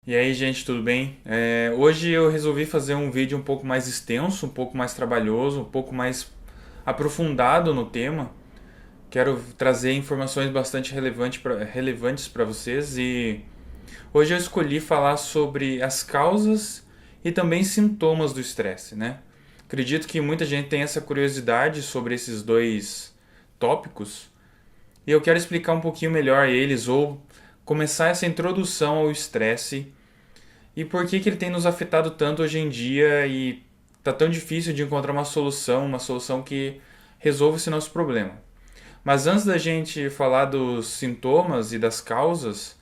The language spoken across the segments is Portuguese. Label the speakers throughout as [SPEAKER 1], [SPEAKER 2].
[SPEAKER 1] E aí, gente, tudo bem? Hoje eu resolvi fazer um vídeo um pouco mais extenso, um pouco mais trabalhoso, um pouco mais aprofundado no tema. Quero trazer informações bastante relevantes para vocês e hoje eu escolhi falar sobre as causas e também sintomas do estresse, né? Acredito que muita gente tem essa curiosidade sobre esses dois tópicos e eu quero explicar um pouquinho melhor eles ou começar essa introdução ao estresse e por que que ele tem nos afetado tanto hoje em dia e tá tão difícil de encontrar uma solução que resolva esse nosso problema. Mas antes da gente falar dos sintomas e das causas,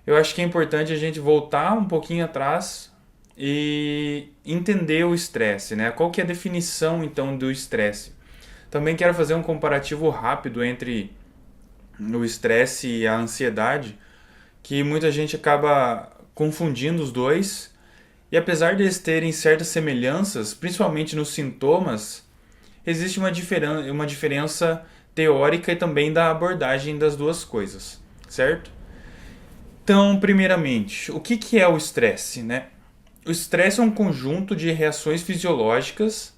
[SPEAKER 1] eu acho que é importante a gente voltar um pouquinho atrás e entender o estresse, né? Qual que é a definição então do estresse? Também quero fazer um comparativo rápido entre o estresse e a ansiedade, que muita gente acaba confundindo os dois. E apesar de eles terem certas semelhanças, principalmente nos sintomas, existe uma diferença teórica e também da abordagem das duas coisas, certo? Então, primeiramente, o que é o estresse, né? O estresse é um conjunto de reações fisiológicas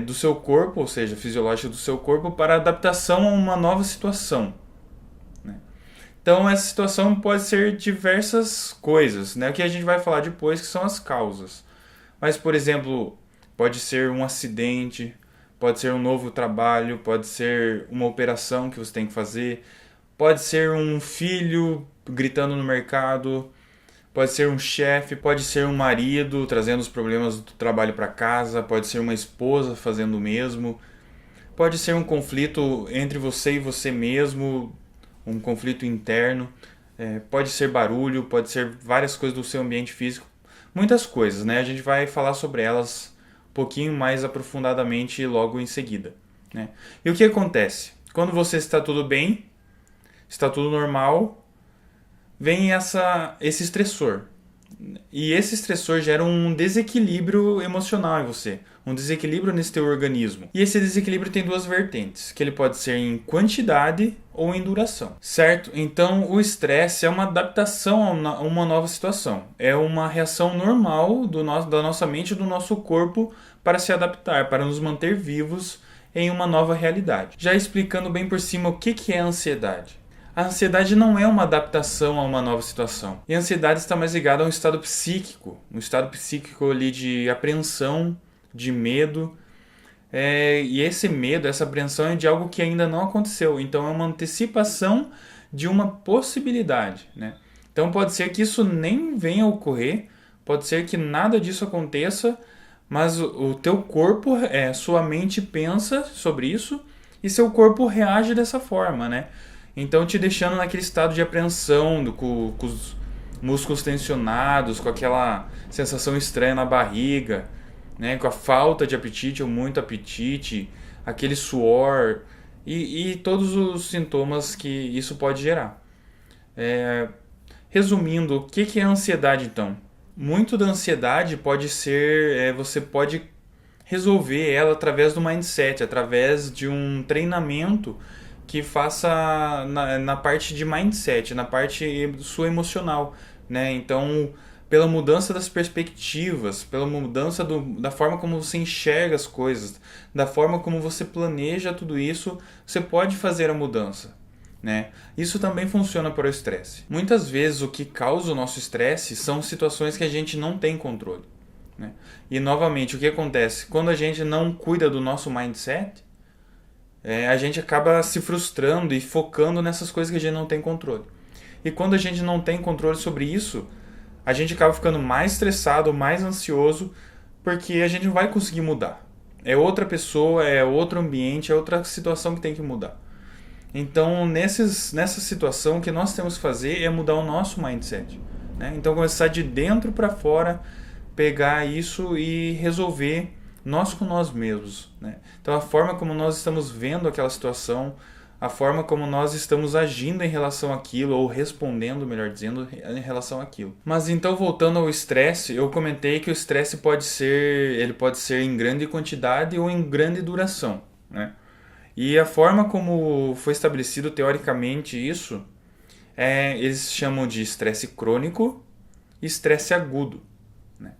[SPEAKER 1] do seu corpo, ou seja, fisiológica do seu corpo, para adaptação a uma nova situação. Né? Então, essa situação pode ser diversas coisas, né? O que a gente vai falar depois, que são as causas. Mas, por exemplo, pode ser um acidente, pode ser um novo trabalho, pode ser uma operação que você tem que fazer, pode ser um filho gritando no mercado, pode ser um chefe, pode ser um marido trazendo os problemas do trabalho para casa, pode ser uma esposa fazendo o mesmo, pode ser um conflito entre você e você mesmo, um conflito interno, pode ser barulho, pode ser várias coisas do seu ambiente físico, muitas coisas, né? A gente vai falar sobre elas um pouquinho mais aprofundadamente logo em seguida. Né? E o que acontece? Quando você está tudo bem, está tudo normal, vem esse estressor. E esse estressor gera um desequilíbrio emocional em você, um desequilíbrio nesse teu organismo. E esse desequilíbrio tem duas vertentes, que ele pode ser em quantidade ou em duração, certo? Então o estresse é uma adaptação a uma nova situação, é uma reação normal da nossa mente e do nosso corpo para se adaptar, para nos manter vivos em uma nova realidade. Já explicando bem por cima o que é a ansiedade. A ansiedade não é uma adaptação a uma nova situação. E a ansiedade está mais ligada a um estado psíquico ali de apreensão, de medo. E esse medo, essa apreensão é de algo que ainda não aconteceu. Então é uma antecipação de uma possibilidade. Né? Então pode ser que isso nem venha a ocorrer, pode ser que nada disso aconteça, mas o teu corpo, sua mente pensa sobre isso e seu corpo reage dessa forma, né? Então te deixando naquele estado de apreensão, com os músculos tensionados, com aquela sensação estranha na barriga, né? Com a falta de apetite ou muito apetite, aquele suor e todos os sintomas que isso pode gerar. Resumindo, o que é a ansiedade então? Muito da ansiedade pode ser, você pode resolver ela através do mindset, através de um treinamento que faça na parte de mindset, na parte sua emocional, né? Então, pela mudança das perspectivas, pela mudança da forma como você enxerga as coisas, da forma como você planeja tudo isso, você pode fazer a mudança. Né? Isso também funciona para o estresse. Muitas vezes o que causa o nosso estresse são situações que a gente não tem controle. Né? E novamente, o que acontece? Quando a gente não cuida do nosso mindset, a gente acaba se frustrando e focando nessas coisas que a gente não tem controle. E quando a gente não tem controle sobre isso, a gente acaba ficando mais estressado, mais ansioso, porque a gente não vai conseguir mudar. É outra pessoa, é outro ambiente, é outra situação que tem que mudar. Então, nessa situação, o que nós temos que fazer é mudar o nosso mindset. Né? Então, começar de dentro para fora, pegar isso e resolver nós com nós mesmos. Né? Então, a forma como nós estamos vendo aquela situação, a forma como nós estamos agindo em relação àquilo, ou respondendo, melhor dizendo, em relação àquilo. Mas então, voltando ao estresse, eu comentei que o estresse pode ser em grande quantidade ou em grande duração. Né? E a forma como foi estabelecido teoricamente isso, eles chamam de estresse crônico estresse agudo, né?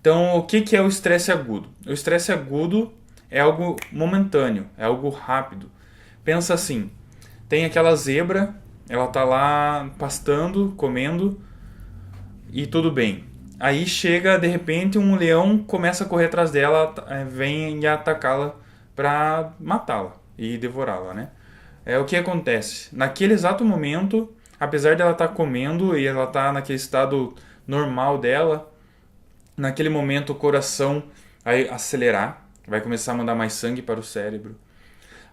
[SPEAKER 1] Então, o que é o estresse agudo? O estresse agudo é algo momentâneo, é algo rápido. Pensa assim, tem aquela zebra, ela tá lá pastando, comendo e tudo bem. Aí chega, de repente, um leão começa a correr atrás dela, vem atacá-la para matá-la e devorá-la, né? É o que acontece. Naquele exato momento, apesar dela estar comendo e ela estar naquele estado normal dela, naquele momento o coração vai acelerar, vai começar a mandar mais sangue para o cérebro.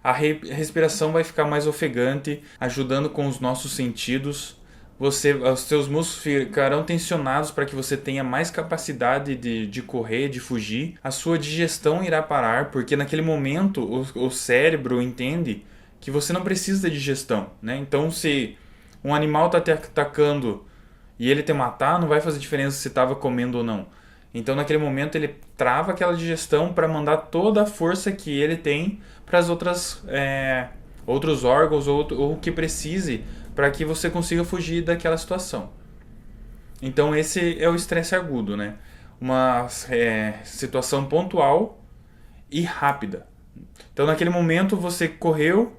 [SPEAKER 1] A respiração vai ficar mais ofegante, ajudando com os nossos sentidos. Os seus músculos ficarão tensionados para que você tenha mais capacidade de correr, de fugir. A sua digestão irá parar, porque naquele momento o cérebro entende que você não precisa de digestão, né? Então, se um animal está te atacando e ele te matar, não vai fazer diferença se estava comendo ou não. Então, naquele momento, ele trava aquela digestão para mandar toda a força que ele tem para as outros órgãos ou o que precise para que você consiga fugir daquela situação. Então, esse é o estresse agudo, né? Uma situação pontual e rápida. Então, naquele momento, você correu,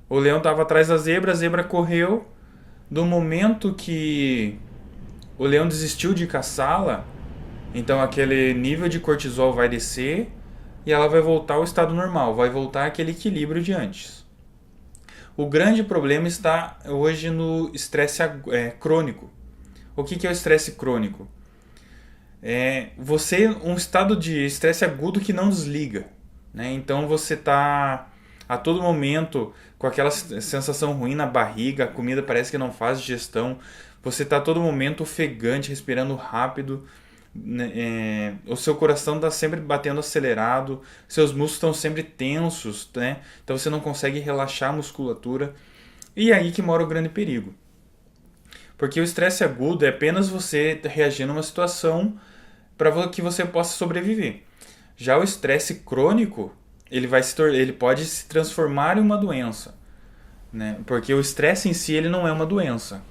[SPEAKER 1] o leão estava atrás da zebra, a zebra correu. Do momento que o leão desistiu de caçá-la, então aquele nível de cortisol vai descer e ela vai voltar ao estado normal, vai voltar àquele equilíbrio de antes. O grande problema está hoje no estresse crônico. O que é o estresse crônico? É um estado de estresse agudo que não desliga, né? Então você está a todo momento com aquela sensação ruim na barriga, a comida parece que não faz digestão, você está a todo momento ofegante, respirando rápido, né? O seu coração está sempre batendo acelerado, seus músculos estão sempre tensos, né? Então você não consegue relaxar a musculatura. E é aí que mora o grande perigo. Porque o estresse agudo é apenas você reagir numa situação para que você possa sobreviver. Já o estresse crônico, ele pode se transformar em uma doença, né? Porque o estresse em si ele não é uma doença.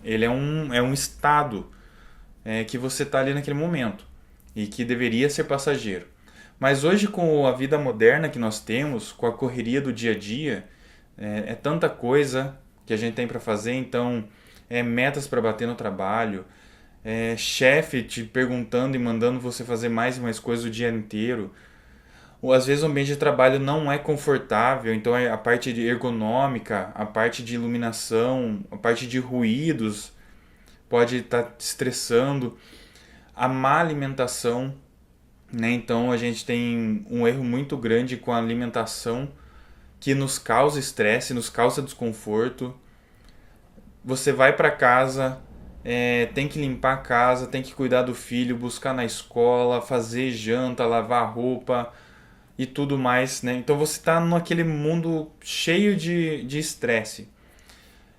[SPEAKER 1] Ele é um estado que você está ali naquele momento e que deveria ser passageiro. Mas hoje, com a vida moderna que nós temos, com a correria do dia a dia, é tanta coisa que a gente tem para fazer, então metas para bater no trabalho, chefe te perguntando e mandando você fazer mais e mais coisas o dia inteiro. Ou às vezes o ambiente de trabalho não é confortável, então a parte de ergonômica, a parte de iluminação, a parte de ruídos pode estar te estressando. A má alimentação, né? Então a gente tem um erro muito grande com a alimentação que nos causa estresse, nos causa desconforto. Você vai para casa, tem que limpar a casa, tem que cuidar do filho, buscar na escola, fazer janta, lavar roupa e tudo mais, né? Então você está naquele mundo cheio de estresse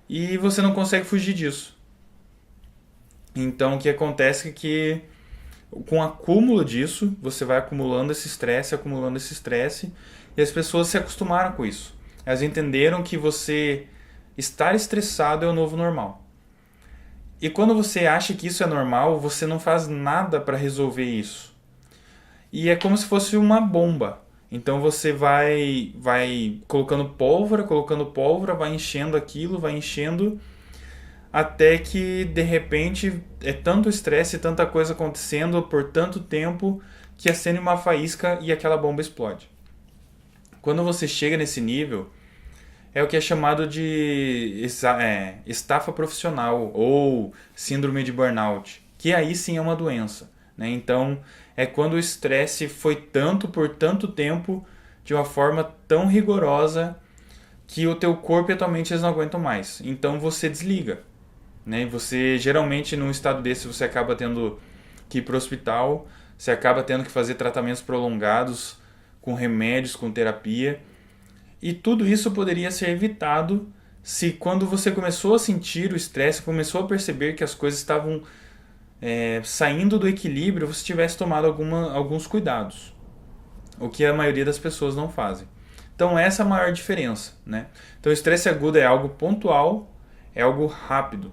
[SPEAKER 1] e você não consegue fugir disso. Então o que acontece é que com o acúmulo disso, você vai acumulando esse estresse e as pessoas se acostumaram com isso. Elas entenderam que você estar estressado é o novo normal. E quando você acha que isso é normal, você não faz nada para resolver isso. E é como se fosse uma bomba. Então você vai colocando pólvora, vai enchendo aquilo, vai enchendo, até que de repente é tanto estresse, tanta coisa acontecendo por tanto tempo que acende uma faísca e aquela bomba explode. Quando você chega nesse nível, é o que é chamado de estafa profissional ou síndrome de burnout, que aí sim é uma doença, né? Então é quando o estresse foi tanto por tanto tempo, de uma forma tão rigorosa, que o teu corpo e a tua mente eles não aguentam mais. Então você desliga, né? Você geralmente num estado desse você acaba tendo que ir para o hospital, você acaba tendo que fazer tratamentos prolongados com remédios, com terapia. E tudo isso poderia ser evitado se quando você começou a sentir o estresse, começou a perceber que as coisas estavam saindo do equilíbrio, você tivesse tomado alguns cuidados. O que a maioria das pessoas não fazem. Então essa é a maior diferença, né? Então o estresse agudo é algo pontual, é algo rápido,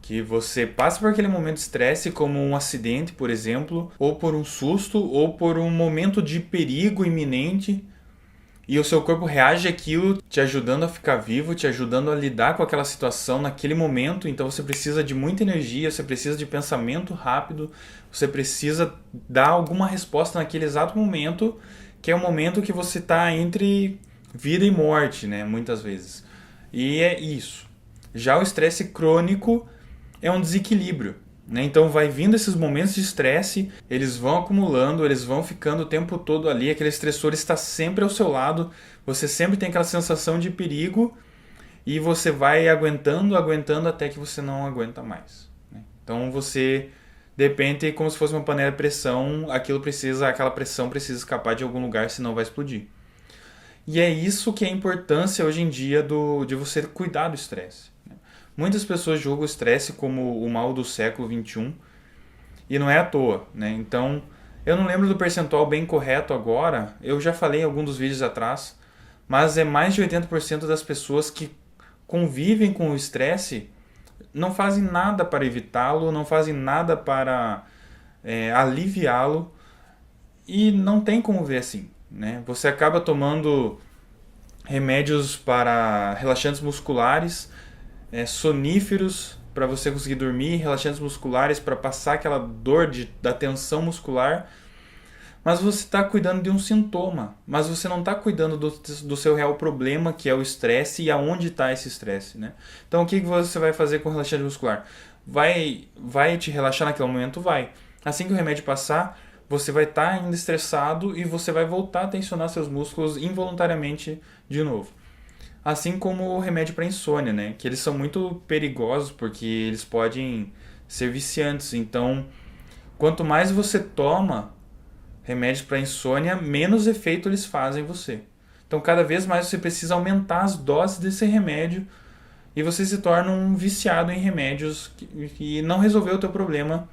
[SPEAKER 1] Que você passa por aquele momento de estresse como um acidente, por exemplo, ou por um susto, ou por um momento de perigo iminente, e o seu corpo reage àquilo, te ajudando a ficar vivo, te ajudando a lidar com aquela situação naquele momento. Então você precisa de muita energia, você precisa de pensamento rápido, você precisa dar alguma resposta naquele exato momento, que é o momento que você está entre vida e morte, né? Muitas vezes. E é isso. Já o estresse crônico é um desequilíbrio, né? Então vai vindo esses momentos de estresse, eles vão acumulando, eles vão ficando o tempo todo ali, aquele estressor está sempre ao seu lado, você sempre tem aquela sensação de perigo e você vai aguentando, aguentando até que você não aguenta mais, né? Então você, de repente, como se fosse uma panela de pressão, aquela pressão precisa escapar de algum lugar, senão vai explodir. E é isso que é a importância hoje em dia de você cuidar do estresse. Muitas pessoas julgam o estresse como o mal do século XXI e não é à toa, né? Então, eu não lembro do percentual bem correto agora, eu já falei em algum dos vídeos atrás, mas é mais de 80% das pessoas que convivem com o estresse não fazem nada para evitá-lo, não fazem nada para aliviá-lo e não tem como ver assim, né? Você acaba tomando remédios para relaxantes musculares, soníferos para você conseguir dormir, relaxantes musculares para passar aquela dor da tensão muscular, mas você está cuidando de um sintoma, mas você não está cuidando do seu real problema, que é o estresse e aonde está esse estresse, né? Então o que você vai fazer com o relaxante muscular? Vai te relaxar naquele momento? Vai. Assim que o remédio passar, você vai estar ainda estressado e você vai voltar a tensionar seus músculos involuntariamente de novo. Assim como o remédio para insônia, né? Que eles são muito perigosos porque eles podem ser viciantes. Então, quanto mais você toma remédios para insônia, menos efeito eles fazem em você. Então, cada vez mais você precisa aumentar as doses desse remédio e você se torna um viciado em remédios que não resolveu o teu problema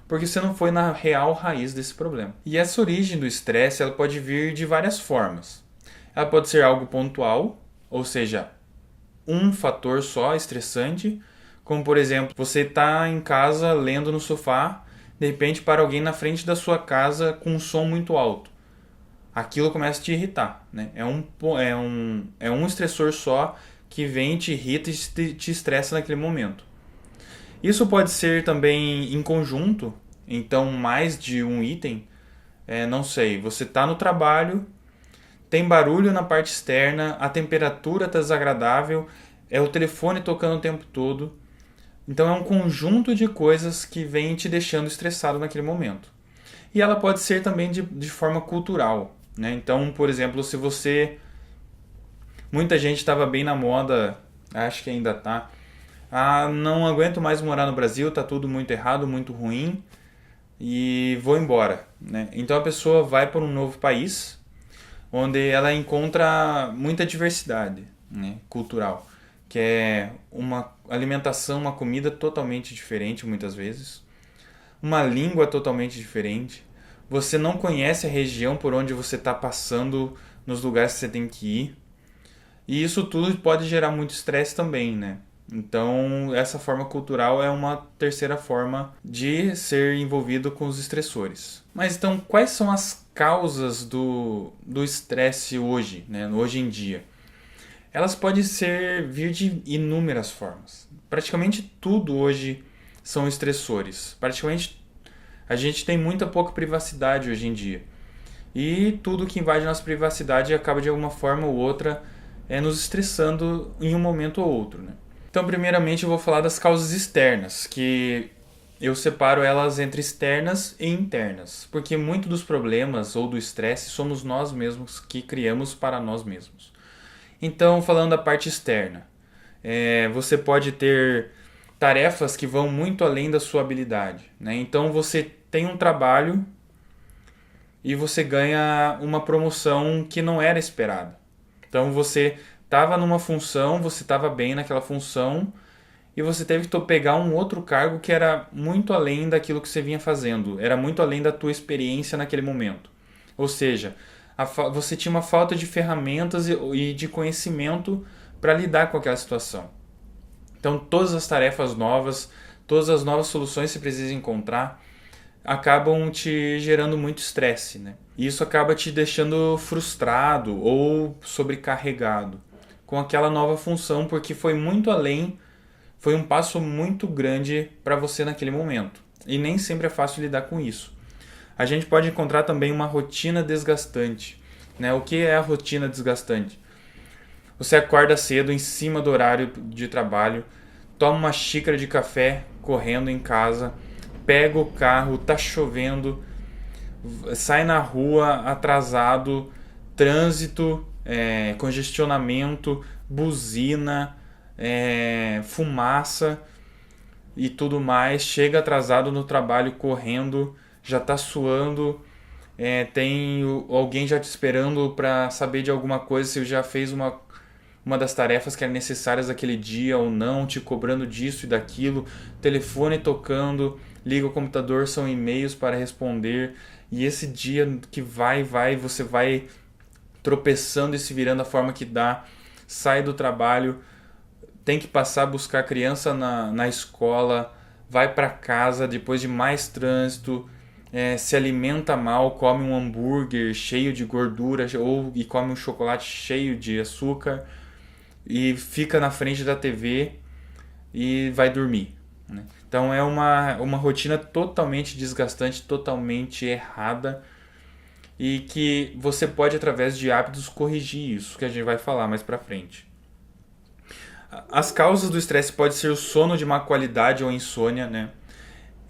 [SPEAKER 1] porque você não foi na real raiz desse problema. E essa origem do estresse, ela pode vir de várias formas. Ela pode ser algo pontual, ou seja, um fator só estressante, como por exemplo, você está em casa lendo no sofá, de repente para alguém na frente da sua casa com um som muito alto. Aquilo começa a te irritar, né? É um estressor só que vem, te irrita e te estressa naquele momento. Isso pode ser também em conjunto, então mais de um item. Não sei, você está no trabalho, tem barulho na parte externa, a temperatura está desagradável, é o telefone tocando o tempo todo. Então é um conjunto de coisas que vem te deixando estressado naquele momento. E ela pode ser também de forma cultural, né? Então, por exemplo, se você... Muita gente estava bem na moda, acho que ainda está. Não aguento mais morar no Brasil, tá tudo muito errado, muito ruim e vou embora, né? Então a pessoa vai para um novo país onde ela encontra muita diversidade, né, cultural, que é uma alimentação, uma comida totalmente diferente muitas vezes, uma língua totalmente diferente, você não conhece a região por onde você está passando nos lugares que você tem que ir, e isso tudo pode gerar muito estresse também, né? Então, essa forma cultural é uma terceira forma de ser envolvido com os estressores. Mas então, quais são as causas do estresse hoje, né? Hoje em dia? Elas podem vir de inúmeras formas. Praticamente tudo hoje são estressores. Praticamente a gente tem muita pouca privacidade hoje em dia. E tudo que invade nossa privacidade acaba de alguma forma ou outra nos estressando em um momento ou outro, né? Então, primeiramente, eu vou falar das causas externas, que eu separo elas entre externas e internas, porque muito dos problemas ou do estresse somos nós mesmos que criamos para nós mesmos. Então, falando da parte externa, você pode ter tarefas que vão muito além da sua habilidade, né? Então, você tem um trabalho e você ganha uma promoção que não era esperada. Então, você estava numa função, você estava bem naquela função e você teve que pegar um outro cargo que era muito além daquilo que você vinha fazendo, era muito além da tua experiência naquele momento. Ou seja, você tinha uma falta de ferramentas e de conhecimento para lidar com aquela situação. Então todas as tarefas novas, todas as novas soluções que você precisa encontrar, acabam te gerando muito estresse, né? E isso acaba te deixando frustrado ou sobrecarregado com aquela nova função, porque foi muito além, foi um passo muito grande para você naquele momento. E nem sempre é fácil lidar com isso. A gente pode encontrar também uma rotina desgastante, né? O que é a rotina desgastante? Você acorda cedo em cima do horário de trabalho, toma uma xícara de café correndo em casa, pega o carro, tá chovendo, sai na rua atrasado, trânsito, congestionamento, buzina, fumaça e tudo mais. Chega atrasado no trabalho correndo, já tá suando, tem alguém já te esperando para saber de alguma coisa, se já fez uma das tarefas que eram necessárias daquele dia ou não, te cobrando disso e daquilo, telefone tocando, liga o computador, são e-mails para responder, e esse dia que vai, você vai tropeçando e se virando da forma que dá, sai do trabalho, tem que passar a buscar a criança na escola, vai para casa depois de mais trânsito, se alimenta mal, come um hambúrguer cheio de gordura e come um chocolate cheio de açúcar e fica na frente da TV e vai dormir, né? Então é uma rotina totalmente desgastante, totalmente errada, e que você pode, através de hábitos, corrigir isso, que a gente vai falar mais pra frente. As causas do estresse podem ser o sono de má qualidade ou insônia, né?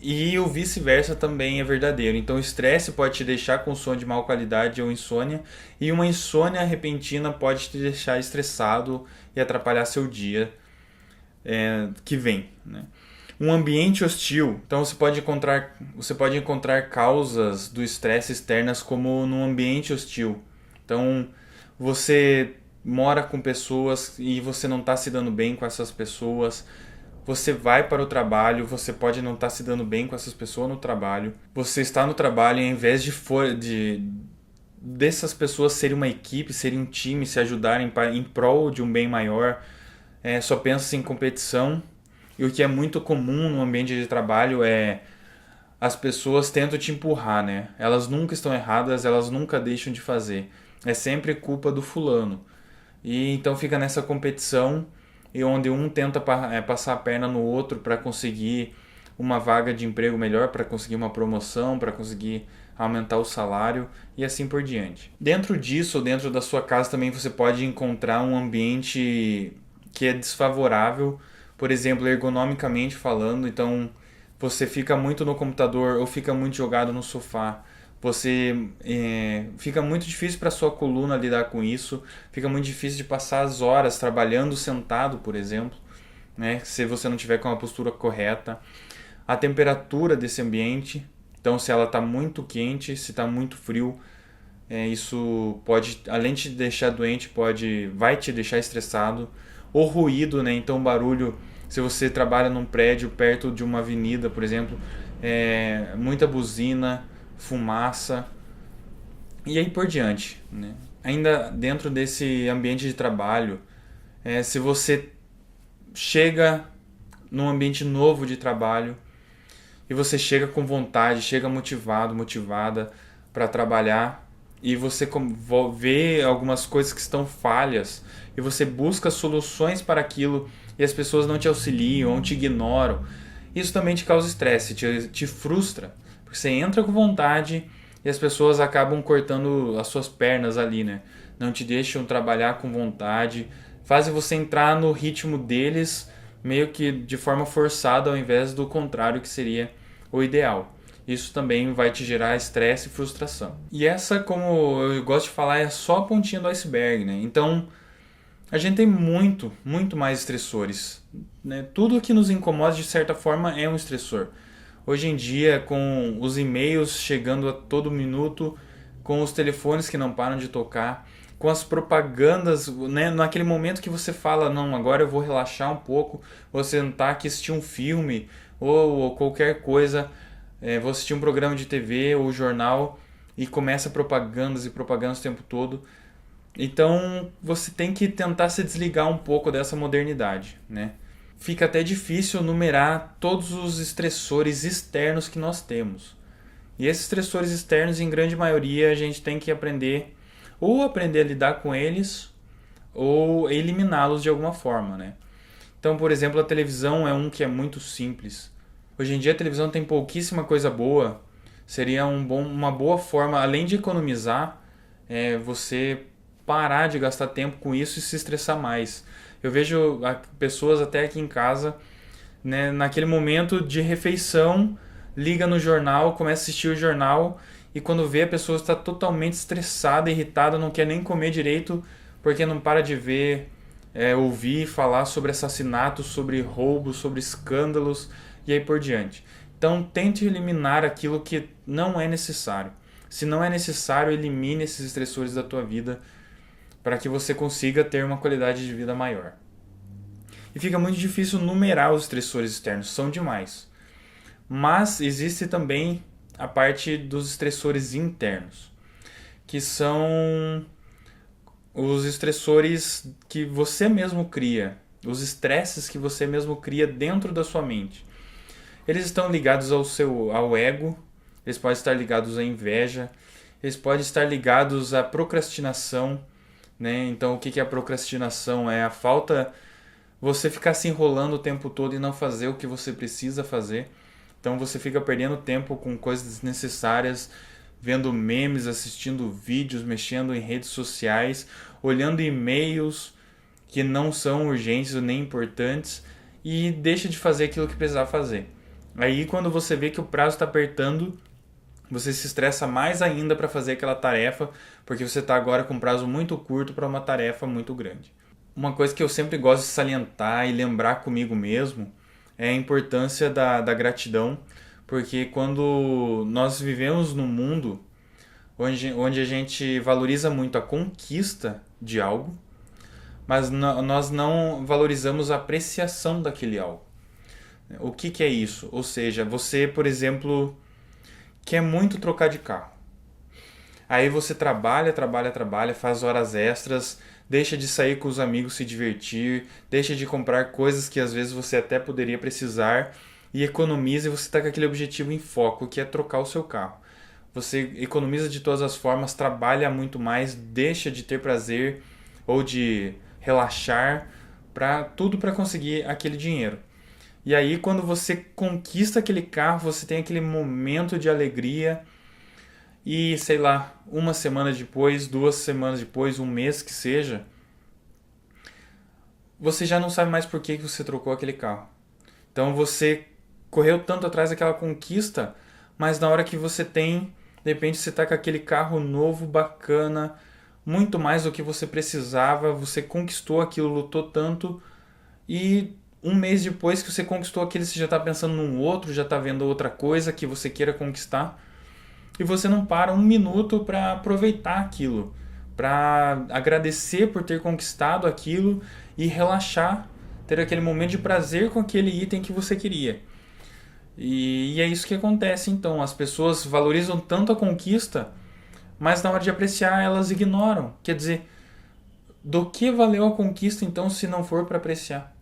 [SPEAKER 1] E o vice-versa também é verdadeiro. Então o estresse pode te deixar com sono de má qualidade ou insônia, e uma insônia repentina pode te deixar estressado e atrapalhar seu dia que vem, né? Um ambiente hostil. Então você pode encontrar causas do estresse externas como num ambiente hostil. Então você mora com pessoas e você não está se dando bem com essas pessoas. Você vai para o trabalho, você pode não estar se dando bem com essas pessoas no trabalho. Você está no trabalho e, ao invés dessas pessoas serem uma equipe, serem um time, se ajudarem em prol de um bem maior, só pensa em competição. E o que é muito comum no ambiente de trabalho é as pessoas tentam te empurrar, né? Elas nunca estão erradas, elas nunca deixam de fazer. É sempre culpa do fulano. E então fica nessa competição, e onde um tenta passar a perna no outro para conseguir uma vaga de emprego melhor, para conseguir uma promoção, para conseguir aumentar o salário e assim por diante. Dentro disso, dentro da sua casa também você pode encontrar um ambiente que é desfavorável, por exemplo, ergonomicamente falando. Então você fica muito no computador ou fica muito jogado no sofá. Fica muito difícil para sua coluna lidar com isso, fica muito difícil de passar as horas trabalhando sentado, por exemplo, né? Se você não tiver com a postura correta. A temperatura desse ambiente, então se ela está muito quente, se está muito frio, isso pode, além de te deixar doente, vai te deixar estressado. O ruído, né? Então barulho, se você trabalha num prédio perto de uma avenida, por exemplo, muita buzina, fumaça e aí por diante, né? Ainda dentro desse ambiente de trabalho, se você chega num ambiente novo de trabalho e você chega com vontade, chega motivado, motivada para trabalhar, e você vê algumas coisas que estão falhas e você busca soluções para aquilo e as pessoas não te auxiliam ou te ignoram, isso também te causa estresse, te frustra. Você entra com vontade e as pessoas acabam cortando as suas pernas ali, né? Não te deixam trabalhar com vontade, fazem você entrar no ritmo deles meio que de forma forçada, ao invés do contrário, que seria o ideal. Isso também vai te gerar estresse e frustração. E essa, como eu gosto de falar, é só a pontinha do iceberg, né? Então a gente tem muito, muito mais estressores, né? Tudo que nos incomoda de certa forma é um estressor. Hoje em dia, com os e-mails chegando a todo minuto, com os telefones que não param de tocar, com as propagandas, né? Naquele momento que você fala, não, agora eu vou relaxar um pouco, vou sentar aqui assistir um filme ou qualquer coisa, vou assistir um programa de TV ou jornal, e começa propagandas e propagandas o tempo todo. Então você tem que tentar se desligar um pouco dessa modernidade, né? fica até difícil numerar todos os estressores externos que nós temos. E esses estressores externos, em grande maioria, a gente tem que aprender ou aprender a lidar com eles ou eliminá-los de alguma forma, né? Então, por exemplo, a televisão é um que é muito simples. Hoje em dia a televisão tem pouquíssima coisa boa. Seria uma boa forma, além de economizar, você parar de gastar tempo com isso e se estressar mais. Eu vejo pessoas até aqui em casa, né, naquele momento de refeição, liga no jornal, começa a assistir o jornal e quando vê a pessoa está totalmente estressada, irritada, não quer nem comer direito porque não para de ver, ouvir falar sobre assassinatos, sobre roubos, sobre escândalos e aí por diante. Então tente eliminar aquilo que não é necessário. Se não é necessário, elimine esses estressores da tua vida para que você consiga ter uma qualidade de vida maior. E fica muito difícil numerar os estressores externos, são demais. Mas existe também a parte dos estressores internos, que são os estressores que você mesmo cria, os estresses que você mesmo cria dentro da sua mente. Eles estão ligados ao ego, eles podem estar ligados à inveja, eles podem estar ligados à procrastinação, né? Então, o que é a procrastinação? É a falta, você ficar se enrolando o tempo todo e não fazer o que você precisa fazer. Então, você fica perdendo tempo com coisas desnecessárias, vendo memes, assistindo vídeos, mexendo em redes sociais, olhando e-mails que não são urgentes ou nem importantes e deixa de fazer aquilo que precisava fazer. Aí quando você vê que o prazo está apertando, você se estressa mais ainda para fazer aquela tarefa, porque você está agora com um prazo muito curto para uma tarefa muito grande. Uma coisa que eu sempre gosto de salientar e lembrar comigo mesmo é a importância da gratidão, porque quando nós vivemos num mundo onde a gente valoriza muito a conquista de algo, mas nós não valorizamos a apreciação daquele algo. O que é isso? Ou seja, você, por exemplo, quer muito trocar de carro. Aí você trabalha, faz horas extras, deixa de sair com os amigos, se divertir, deixa de comprar coisas que às vezes você até poderia precisar e economiza, e você está com aquele objetivo em foco, que é trocar o seu carro. Você economiza de todas as formas, trabalha muito mais, deixa de ter prazer ou de relaxar, tudo para conseguir aquele dinheiro. E aí quando você conquista aquele carro, você tem aquele momento de alegria e, sei lá, uma semana depois, 2 semanas depois, um mês que seja, você já não sabe mais por que você trocou aquele carro. Então você correu tanto atrás daquela conquista, mas na hora que você tem, de repente você está com aquele carro novo, bacana, muito mais do que você precisava, você conquistou aquilo, lutou tanto e um mês depois que você conquistou aquele, você já está pensando num outro, já está vendo outra coisa que você queira conquistar e você não para um minuto para aproveitar aquilo, para agradecer por ter conquistado aquilo e relaxar, ter aquele momento de prazer com aquele item que você queria. E é isso que acontece então, as pessoas valorizam tanto a conquista, mas na hora de apreciar elas ignoram. Quer dizer, do que valeu a conquista então se não for para apreciar?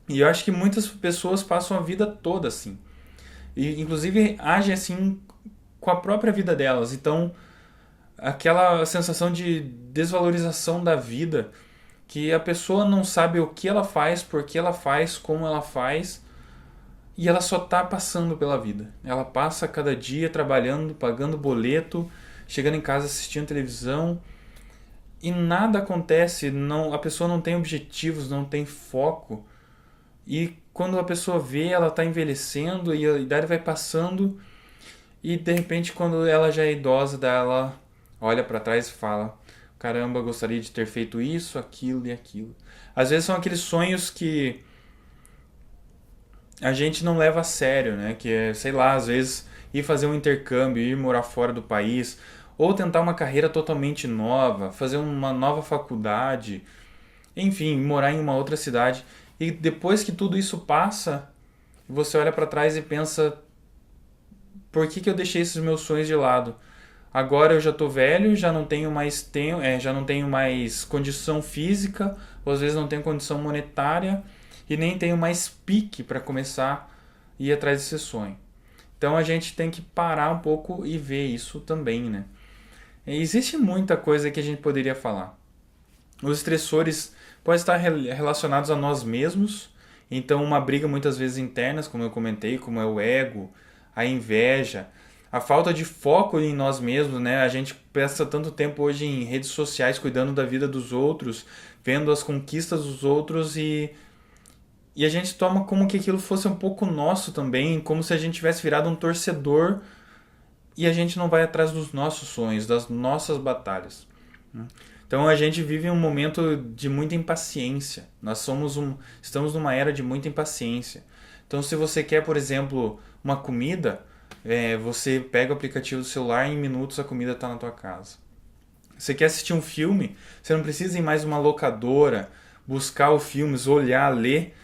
[SPEAKER 1] E eu acho que muitas pessoas passam a vida toda assim. E inclusive agem assim com a própria vida delas. Então, aquela sensação de desvalorização da vida, que a pessoa não sabe o que ela faz, por que ela faz, como ela faz, e ela só está passando pela vida. Ela passa cada dia trabalhando, pagando boleto, chegando em casa assistindo televisão, e nada acontece, a pessoa não tem objetivos, não tem foco. E quando a pessoa vê, ela está envelhecendo e a idade vai passando, e de repente quando ela já é idosa, ela olha para trás e fala: caramba, eu gostaria de ter feito isso, aquilo e aquilo. Às vezes são aqueles sonhos que a gente não leva a sério, né? Que é, sei lá, às vezes ir fazer um intercâmbio, ir morar fora do país, ou tentar uma carreira totalmente nova, fazer uma nova faculdade, enfim, morar em uma outra cidade. E depois que tudo isso passa, você olha para trás e pensa: por que eu deixei esses meus sonhos de lado? Agora eu já tô velho, já não tenho mais condição física, ou às vezes não tenho condição monetária, e nem tenho mais pique para começar a ir atrás desse sonho. Então a gente tem que parar um pouco e ver isso também, né? Existe muita coisa que a gente poderia falar. Os estressores podem estar relacionados a nós mesmos, então uma briga muitas vezes internas, como eu comentei, como é o ego, a inveja, a falta de foco em nós mesmos, né? A gente passa tanto tempo hoje em redes sociais cuidando da vida dos outros, vendo as conquistas dos outros e a gente toma como que aquilo fosse um pouco nosso também, como se a gente tivesse virado um torcedor e a gente não vai atrás dos nossos sonhos, das nossas batalhas. Então a gente vive um momento de muita impaciência. Estamos numa era de muita impaciência. Então se você quer, por exemplo, uma comida, você pega o aplicativo do celular e em minutos a comida está na tua casa. Você quer assistir um filme, você não precisa ir mais uma locadora, buscar os filmes, olhar, ler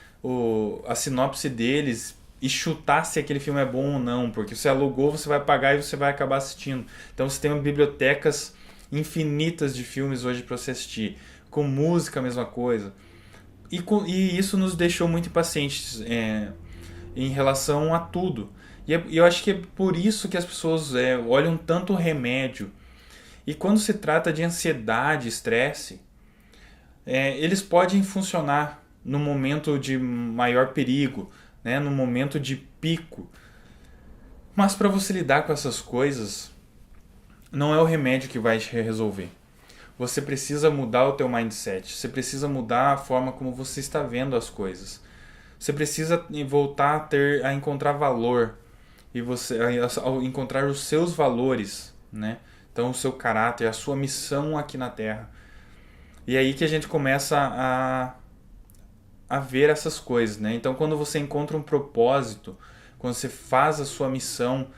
[SPEAKER 1] a sinopse deles e chutar se aquele filme é bom ou não, porque você alugou, você vai pagar e você vai acabar assistindo. Então você tem bibliotecas infinitas de filmes hoje para você assistir. Com música a mesma coisa. E isso nos deixou muito impacientes em relação a tudo. E eu acho que é por isso que as pessoas olham tanto o remédio. E quando se trata de ansiedade, estresse, eles podem funcionar no momento de maior perigo, né? No momento de pico. Mas para você lidar com essas coisas, não é o remédio que vai te resolver. Você precisa mudar o teu mindset. Você precisa mudar a forma como você está vendo as coisas. Você precisa voltar a encontrar valor e a encontrar os seus valores, né? Então o seu caráter, a sua missão aqui na Terra. E é aí que a gente começa a ver essas coisas, né? Então quando você encontra um propósito, quando você faz a sua missão,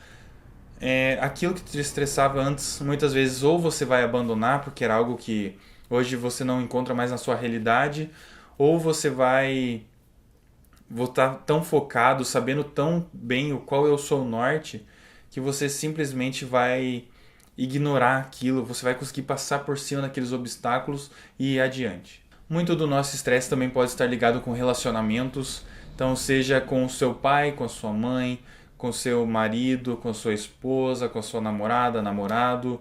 [SPEAKER 1] aquilo que te estressava antes, muitas vezes ou você vai abandonar porque era algo que hoje você não encontra mais na sua realidade, ou você vai estar tão focado, sabendo tão bem qual é o seu norte, que você simplesmente vai ignorar aquilo, você vai conseguir passar por cima daqueles obstáculos e ir adiante. Muito do nosso estresse também pode estar ligado com relacionamentos, então seja com o seu pai, com a sua mãe, com seu marido, com sua esposa, com a sua namorada, namorado,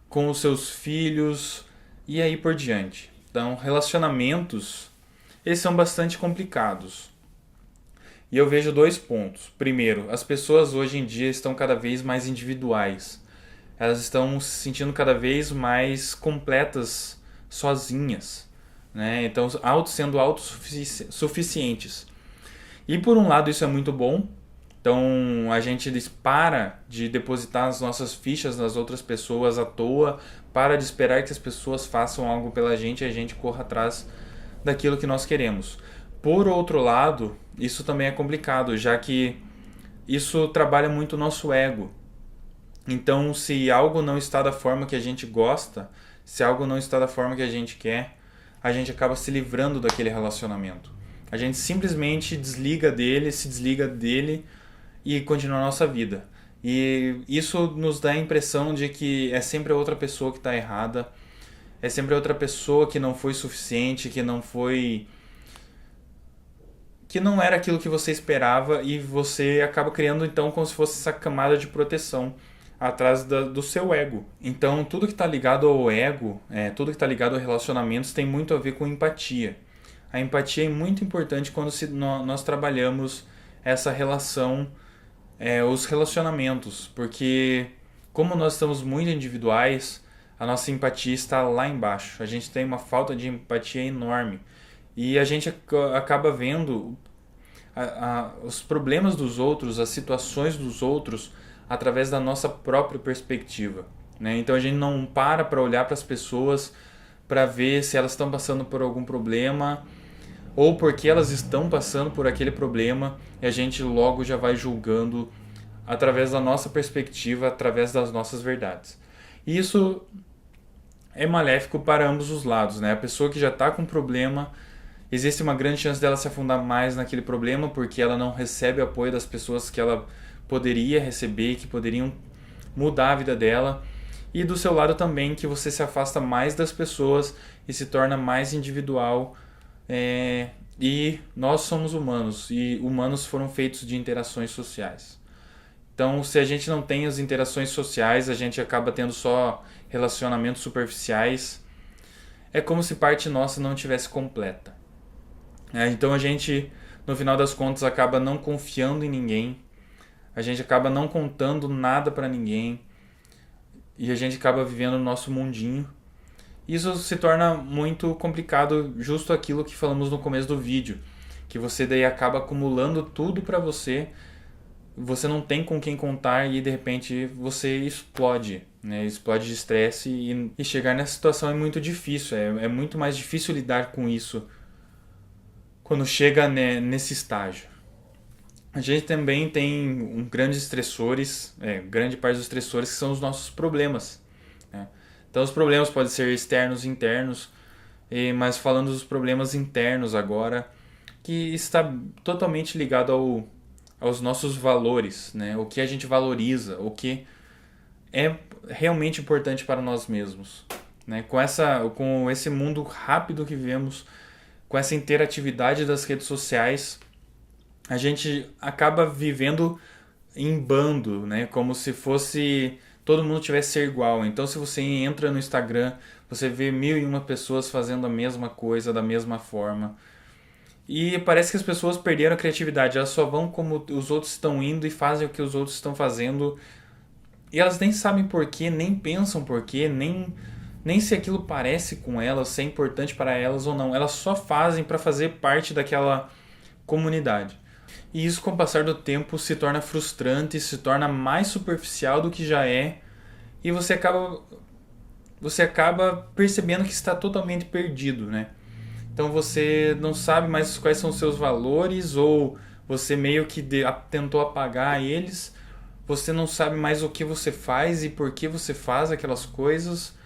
[SPEAKER 1] com os seus filhos e aí por diante. Então, relacionamentos, eles são bastante complicados. E eu vejo 2 pontos. Primeiro, as pessoas hoje em dia estão cada vez mais individuais. Elas estão se sentindo cada vez mais completas sozinhas, né? Então, sendo autossuficientes. E por um lado isso é muito bom. Então a gente para de depositar as nossas fichas nas outras pessoas à toa, para de esperar que as pessoas façam algo pela gente e a gente corra atrás daquilo que nós queremos. Por outro lado, isso também é complicado, já que isso trabalha muito o nosso ego. Então, se algo não está da forma que a gente gosta, se algo não está da forma que a gente quer, a gente acaba se livrando daquele relacionamento. A gente simplesmente se desliga dele e continua a nossa vida. E isso nos dá a impressão de que é sempre a outra pessoa que está errada, é sempre a outra pessoa que não foi suficiente, que não era aquilo que você esperava, e você acaba criando então como se fosse essa camada de proteção atrás do seu ego. Então tudo que está ligado ao ego, tudo que está ligado a relacionamentos tem muito a ver com empatia. A empatia é muito importante quando nós trabalhamos essa relação, os relacionamentos, porque como nós estamos muito individuais, a nossa empatia está lá embaixo. A gente tem uma falta de empatia enorme e a gente acaba vendo os problemas dos outros, as situações dos outros através da nossa própria perspectiva, né? Então a gente não para olhar para as pessoas para ver se elas estão passando por algum problema ou porque elas estão passando por aquele problema, e a gente logo já vai julgando através da nossa perspectiva, através das nossas verdades. E isso é maléfico para ambos os lados, né? A pessoa que já está com problema, existe uma grande chance dela se afundar mais naquele problema porque ela não recebe apoio das pessoas que ela poderia receber, que poderiam mudar a vida dela. E do seu lado também, que você se afasta mais das pessoas e se torna mais individual, e nós somos humanos, e humanos foram feitos de interações sociais. Então, se a gente não tem as interações sociais, a gente acaba tendo só relacionamentos superficiais. É como se parte nossa não tivesse completa. Então a gente, no final das contas, acaba não confiando em ninguém, a gente acaba não contando nada pra ninguém e a gente acaba vivendo o nosso mundinho. Isso se torna muito complicado, justo aquilo que falamos no começo do vídeo, que você daí acaba acumulando tudo pra você, você não tem com quem contar e de repente você explode, né? Explode de estresse e chegar nessa situação é muito difícil, é muito mais difícil lidar com isso quando chega nesse estágio. A gente também tem grandes estressores, grande parte dos estressores que são os nossos problemas, né? Então os problemas podem ser externos e internos, mas falando dos problemas internos agora, que está totalmente ligado aos nossos valores, né? O que a gente valoriza, o que é realmente importante para nós mesmos, né? Com esse mundo rápido que vivemos, com essa interatividade das redes sociais, a gente acaba vivendo em bando, né? Como se fosse todo mundo tivesse ser igual. Então, se você entra no Instagram, você vê 1001 pessoas fazendo a mesma coisa da mesma forma. E parece que as pessoas perderam a criatividade. Elas só vão como os outros estão indo e fazem o que os outros estão fazendo. E elas nem sabem porquê, nem pensam porquê, nem se aquilo parece com elas, se é importante para elas ou não. Elas só fazem para fazer parte daquela comunidade. E isso, com o passar do tempo, se torna frustrante, se torna mais superficial do que já é. E você acaba percebendo que está totalmente perdido, né? Então você não sabe mais quais são os seus valores, ou você meio que tentou apagar eles. Você não sabe mais o que você faz e por que você faz aquelas coisas.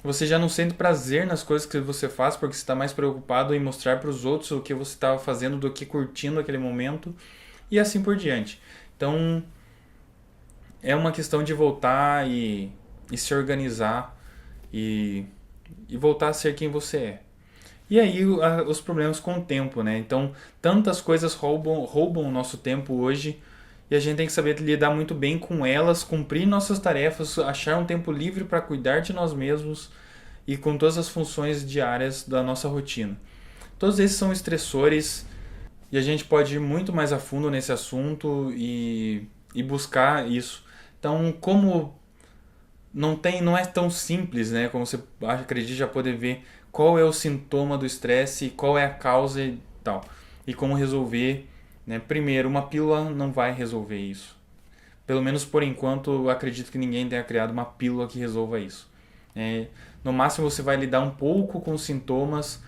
[SPEAKER 1] Você já não sente prazer nas coisas que você faz porque você está mais preocupado em mostrar para os outros o que você estava fazendo do que curtindo aquele momento e assim por diante. Então é uma questão de voltar e se organizar e voltar a ser quem você é. E aí os problemas com o tempo, né? Então tantas coisas roubam o nosso tempo hoje e a gente tem que saber lidar muito bem com elas, cumprir nossas tarefas, achar um tempo livre para cuidar de nós mesmos e com todas as funções diárias da nossa rotina. Todos esses são estressores e a gente pode ir muito mais a fundo nesse assunto e buscar isso. Então, como não é tão simples, né? Como você acredita já poder ver qual é o sintoma do estresse, qual é a causa e tal, e como resolver, né? Primeiro, uma pílula não vai resolver isso. Pelo menos por enquanto, eu acredito que ninguém tenha criado uma pílula que resolva isso. No máximo você vai lidar um pouco com os sintomas,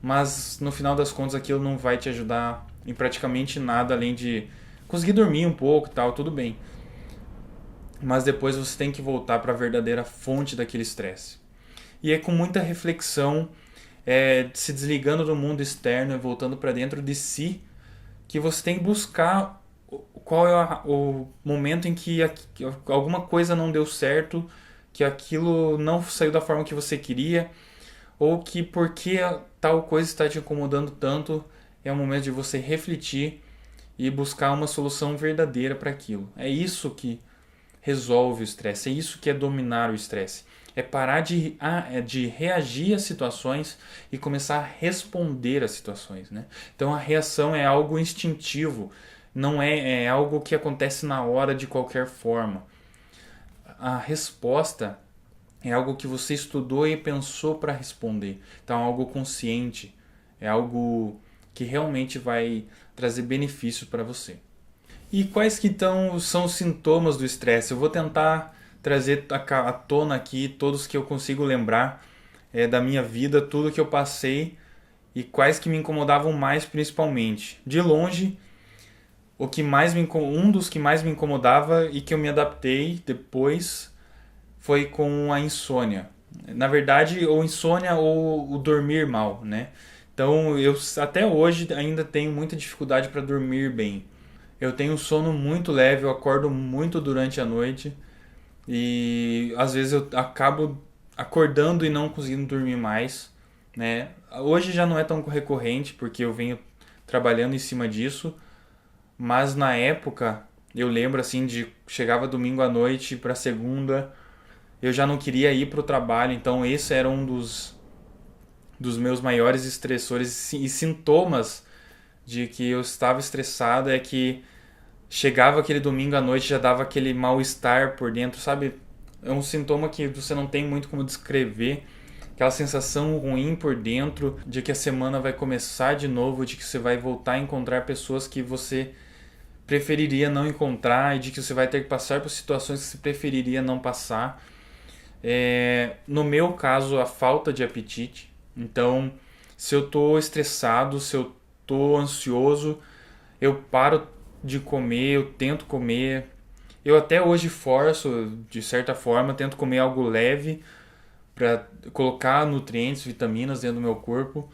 [SPEAKER 1] mas no final das contas aquilo não vai te ajudar em praticamente nada, além de conseguir dormir um pouco e tal, tudo bem. Mas depois você tem que voltar para a verdadeira fonte daquele estresse. E é com muita reflexão, se desligando do mundo externo e voltando para dentro de si, que você tem que buscar qual é o momento em que alguma coisa não deu certo, que aquilo não saiu da forma que você queria, ou que porque tal coisa está te incomodando tanto, é o momento de você refletir e buscar uma solução verdadeira para aquilo. É isso que resolve o estresse, é isso que é dominar o estresse. É parar de reagir às situações e começar a responder às situações, né? Então a reação é algo instintivo, não é algo que acontece na hora de qualquer forma. A resposta é algo que você estudou e pensou para responder. Então é algo consciente, é algo que realmente vai trazer benefícios para você. E quais que são os sintomas do estresse? Eu vou tentar trazer à tona aqui todos que eu consigo lembrar da minha vida, tudo que eu passei e quais que me incomodavam mais principalmente. De longe, um dos que mais me incomodava e que eu me adaptei depois foi com a insônia. Na verdade, ou insônia ou o dormir mal, né? Então, eu até hoje ainda tenho muita dificuldade para dormir bem. Eu tenho um sono muito leve, eu acordo muito durante a noite e às vezes eu acabo acordando e não conseguindo dormir mais, né? Hoje já não é tão recorrente porque eu venho trabalhando em cima disso, mas na época eu lembro assim de chegava domingo à noite para segunda, eu já não queria ir para o trabalho, então esse era um dos meus maiores estressores e sintomas de que eu estava estressado é que chegava aquele domingo à noite já dava aquele mal-estar por dentro, sabe? É um sintoma que você não tem muito como descrever, aquela sensação ruim por dentro de que a semana vai começar de novo, de que você vai voltar a encontrar pessoas que você preferiria não encontrar e de que você vai ter que passar por situações que você preferiria não passar. No meu caso, a falta de apetite. Então, se eu tô estressado, se eu tô ansioso, eu paro de comer, eu tento comer. Eu até hoje forço, de certa forma, tento comer algo leve para colocar nutrientes, vitaminas dentro do meu corpo.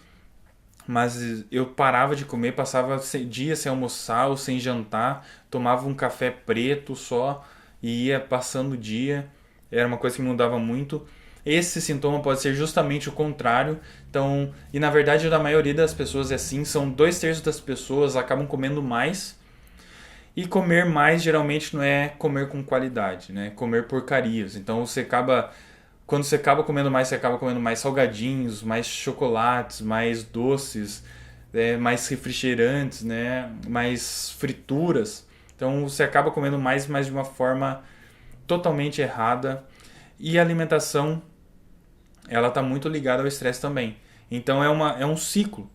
[SPEAKER 1] Mas eu parava de comer, passava dias sem almoçar ou sem jantar, tomava um café preto só e ia passando o dia. Era uma coisa que me mudava muito. Esse sintoma pode ser justamente o contrário. Então, e na verdade, da maioria das pessoas é assim, são 2/3 das pessoas acabam comendo mais. E comer mais geralmente não é comer com qualidade, né? Comer porcarias. Então quando você acaba comendo mais, você acaba comendo mais salgadinhos, mais chocolates, mais doces, mais refrigerantes, né? Mais frituras. Então você acaba comendo mais, mas de uma forma totalmente errada. E a alimentação, ela está muito ligada ao estresse também. Então é um ciclo,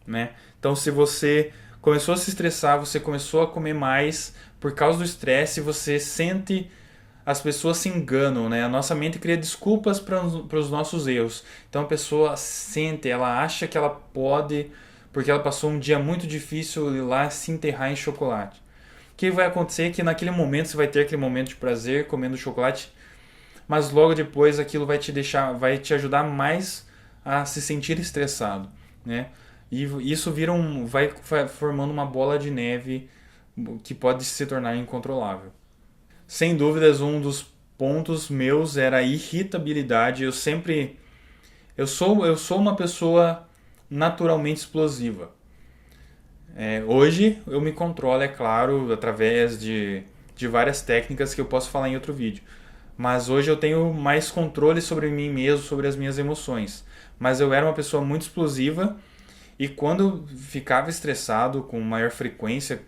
[SPEAKER 1] né? Então se você começou a se estressar, você começou a comer mais por causa do estresse, você sente as pessoas se enganam, né? A nossa mente cria desculpas para os nossos erros. Então a pessoa sente, ela acha que ela pode, porque ela passou um dia muito difícil, ir lá se enterrar em chocolate. O que vai acontecer é que naquele momento você vai ter aquele momento de prazer comendo chocolate, mas logo depois aquilo vai te ajudar mais a se sentir estressado, né? E isso vai formando uma bola de neve que pode se tornar incontrolável. Sem dúvidas, um dos pontos meus era a irritabilidade. Eu sou uma pessoa naturalmente explosiva. Hoje eu me controlo, é claro, através de várias técnicas que eu posso falar em outro vídeo. Mas hoje eu tenho mais controle sobre mim mesmo, sobre as minhas emoções. Mas eu era uma pessoa muito explosiva e quando eu ficava estressado com maior frequência,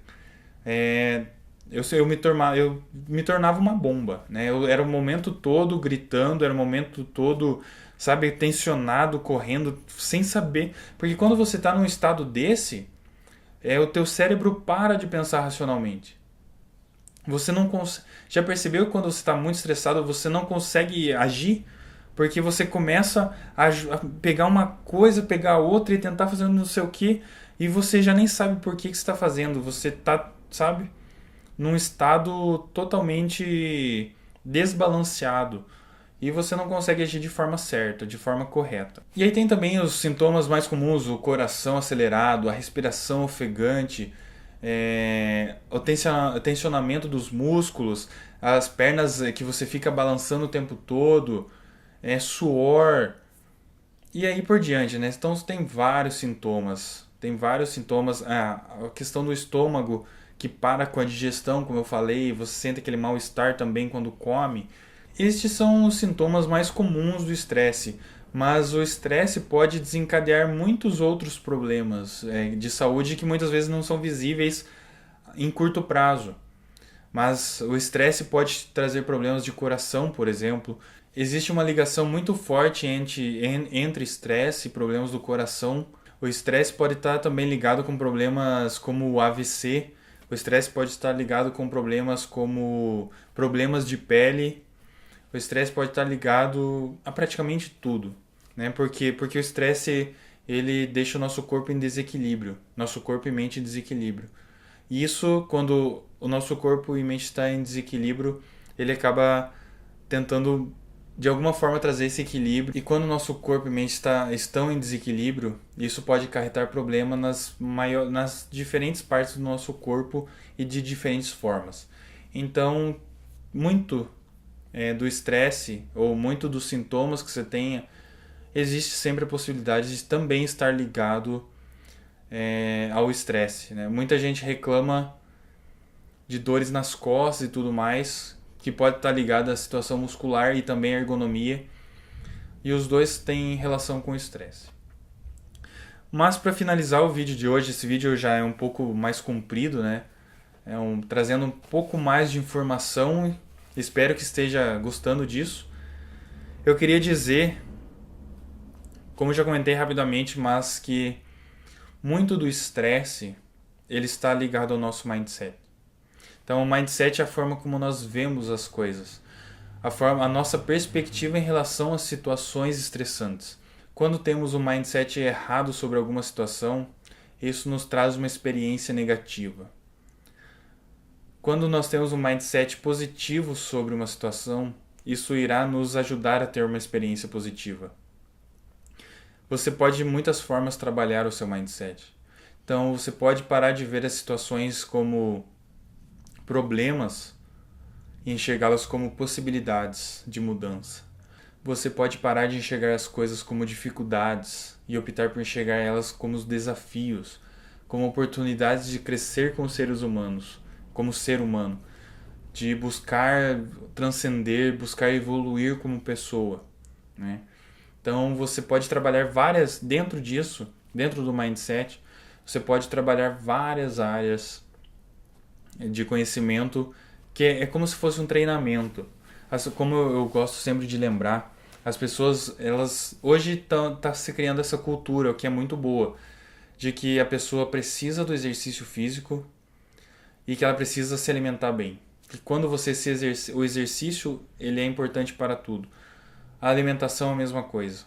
[SPEAKER 1] é, eu me tornava uma bomba, né? Eu era o momento todo gritando, era o momento todo, sabe, tensionado, correndo, sem saber. Porque quando você está num estado desse, o teu cérebro para de pensar racionalmente. Você não Já percebeu que quando você está muito estressado, você não consegue agir? Porque você começa a pegar uma coisa, pegar outra e tentar fazer não sei o que, e você já nem sabe por que você está fazendo. Você está, sabe, num estado totalmente desbalanceado e você não consegue agir de forma certa, de forma correta. E aí tem também os sintomas mais comuns, o coração acelerado, a respiração ofegante, o tensionamento dos músculos, as pernas que você fica balançando o tempo todo, suor e aí por diante, né? Então tem vários sintomas. Tem vários sintomas. A questão do estômago que para com a digestão, como eu falei, você sente aquele mal-estar também quando come. Estes são os sintomas mais comuns do estresse, mas o estresse pode desencadear muitos outros problemas de saúde que muitas vezes não são visíveis em curto prazo. Mas o estresse pode trazer problemas de coração, por exemplo. Existe uma ligação muito forte entre estresse e problemas do coração. O estresse pode estar também ligado com problemas como o AVC. O estresse pode estar ligado com problemas como problemas de pele. O estresse pode estar ligado a praticamente tudo, né? Porque o estresse ele deixa o nosso corpo em desequilíbrio, nosso corpo e mente em desequilíbrio. E isso, quando o nosso corpo e mente está em desequilíbrio, ele acaba tentando de alguma forma trazer esse equilíbrio. E quando o nosso corpo e mente estão em desequilíbrio, isso pode acarretar problema nas diferentes partes do nosso corpo e de diferentes formas. Então, muito do estresse ou muito dos sintomas que você tenha, existe sempre a possibilidade de também estar ligado ao estresse, né? Muita gente reclama de dores nas costas e tudo mais, que pode estar ligado à situação muscular e também à ergonomia, e os dois têm relação com o estresse. Mas para finalizar o vídeo de hoje, esse vídeo já é um pouco mais comprido, né? Trazendo um pouco mais de informação, espero que esteja gostando disso. Eu queria dizer, como eu já comentei rapidamente, mas que muito do estresse ele está ligado ao nosso mindset. Então, o mindset é a forma como nós vemos as coisas, a nossa perspectiva em relação às situações estressantes. Quando temos um mindset errado sobre alguma situação, isso nos traz uma experiência negativa. Quando nós temos um mindset positivo sobre uma situação, isso irá nos ajudar a ter uma experiência positiva. Você pode de muitas formas trabalhar o seu mindset. Então, você pode parar de ver as situações como problemas e enxergá-las como possibilidades de mudança. Você pode parar de enxergar as coisas como dificuldades e optar por enxergar elas como desafios, como oportunidades de crescer como seres humanos, como ser humano, de buscar transcender, buscar evoluir como pessoa, né? Então você pode trabalhar dentro disso, dentro do mindset, você pode trabalhar várias áreas de conhecimento que é como se fosse um treinamento. Como eu gosto sempre de lembrar, as pessoas, elas hoje tá se criando essa cultura, o que é muito boa, de que a pessoa precisa do exercício físico e que ela precisa se alimentar bem. E quando você o exercício, ele é importante para tudo. A alimentação é a mesma coisa.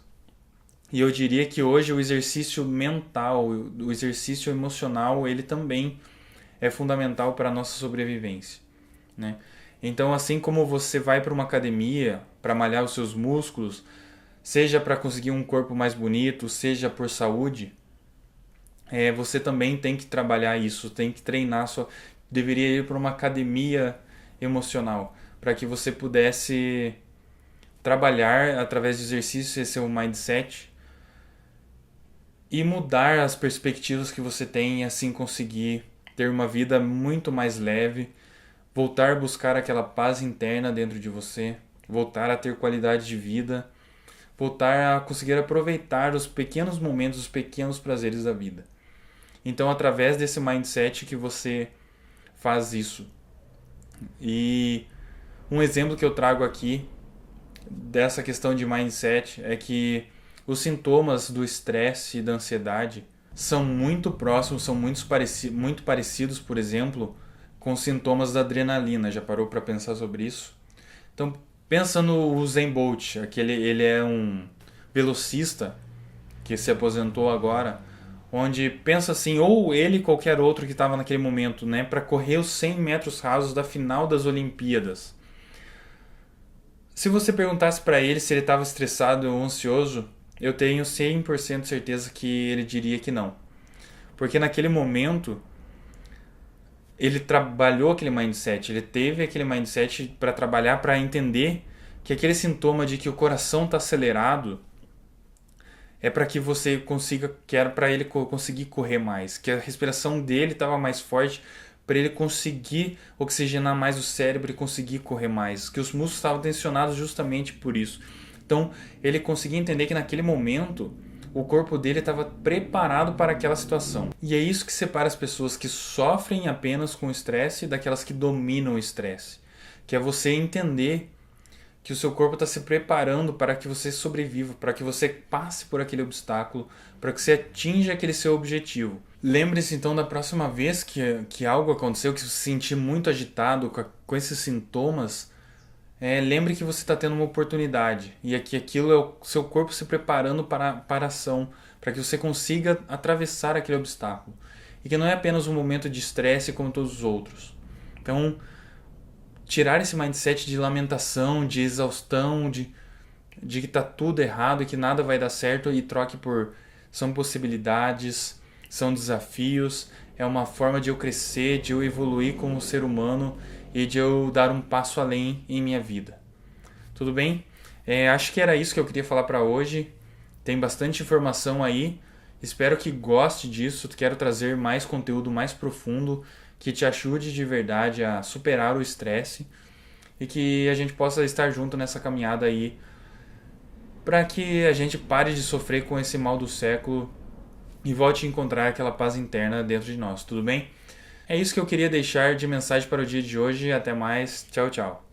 [SPEAKER 1] E eu diria que hoje o exercício mental, o exercício emocional, ele também é fundamental para a nossa sobrevivência, né? Então, assim como você vai para uma academia para malhar os seus músculos, seja para conseguir um corpo mais bonito, seja por saúde, você também tem que trabalhar isso, tem que treinar deveria ir para uma academia emocional, para que você pudesse trabalhar através de exercícios esse seu mindset e mudar as perspectivas que você tem e assim conseguir ter uma vida muito mais leve, voltar a buscar aquela paz interna dentro de você, voltar a ter qualidade de vida, voltar a conseguir aproveitar os pequenos momentos, os pequenos prazeres da vida. Então, através desse mindset que você faz isso. E um exemplo que eu trago aqui dessa questão de mindset é que os sintomas do estresse e da ansiedade são muito próximos, são muito parecidos, por exemplo, com os sintomas da adrenalina. Já parou para pensar sobre isso? Então, pensa no Usain Bolt, ele é um velocista que se aposentou agora, onde pensa assim, ou ele qualquer outro que estava naquele momento, né, para correr os 100 metros rasos da final das Olimpíadas. Se você perguntasse para ele se ele estava estressado ou ansioso, eu tenho 100% certeza que ele diria que não. Porque naquele momento, ele trabalhou aquele mindset, ele teve aquele mindset para trabalhar, para entender que aquele sintoma de que o coração está acelerado é para que você consiga, que era para ele conseguir correr mais, que a respiração dele estava mais forte para ele conseguir oxigenar mais o cérebro e conseguir correr mais, que os músculos estavam tensionados justamente por isso. Então, ele conseguia entender que naquele momento o corpo dele estava preparado para aquela situação. E é isso que separa as pessoas que sofrem apenas com o estresse daquelas que dominam o estresse. Que é você entender que o seu corpo está se preparando para que você sobreviva, para que você passe por aquele obstáculo, para que você atinja aquele seu objetivo. Lembre-se então da próxima vez que algo aconteceu, que você se sentir muito agitado com esses sintomas, lembre que você está tendo uma oportunidade e que aquilo é o seu corpo se preparando para a ação, para que você consiga atravessar aquele obstáculo. E que não é apenas um momento de estresse como todos os outros. Então, tirar esse mindset de lamentação, de exaustão, de que está tudo errado e que nada vai dar certo e troque por são possibilidades, são desafios, é uma forma de eu crescer, de eu evoluir como ser humano e de eu dar um passo além em minha vida. Tudo bem? Acho que era isso que eu queria falar para hoje. Tem bastante informação aí Espero que goste disso. Quero trazer mais conteúdo mais profundo que te ajude de verdade a superar o estresse e que a gente possa estar junto nessa caminhada aí para que a gente pare de sofrer com esse mal do século e volte a encontrar aquela paz interna dentro de nós, tudo bem? É isso que eu queria deixar de mensagem para o dia de hoje. Até mais. Tchau, tchau.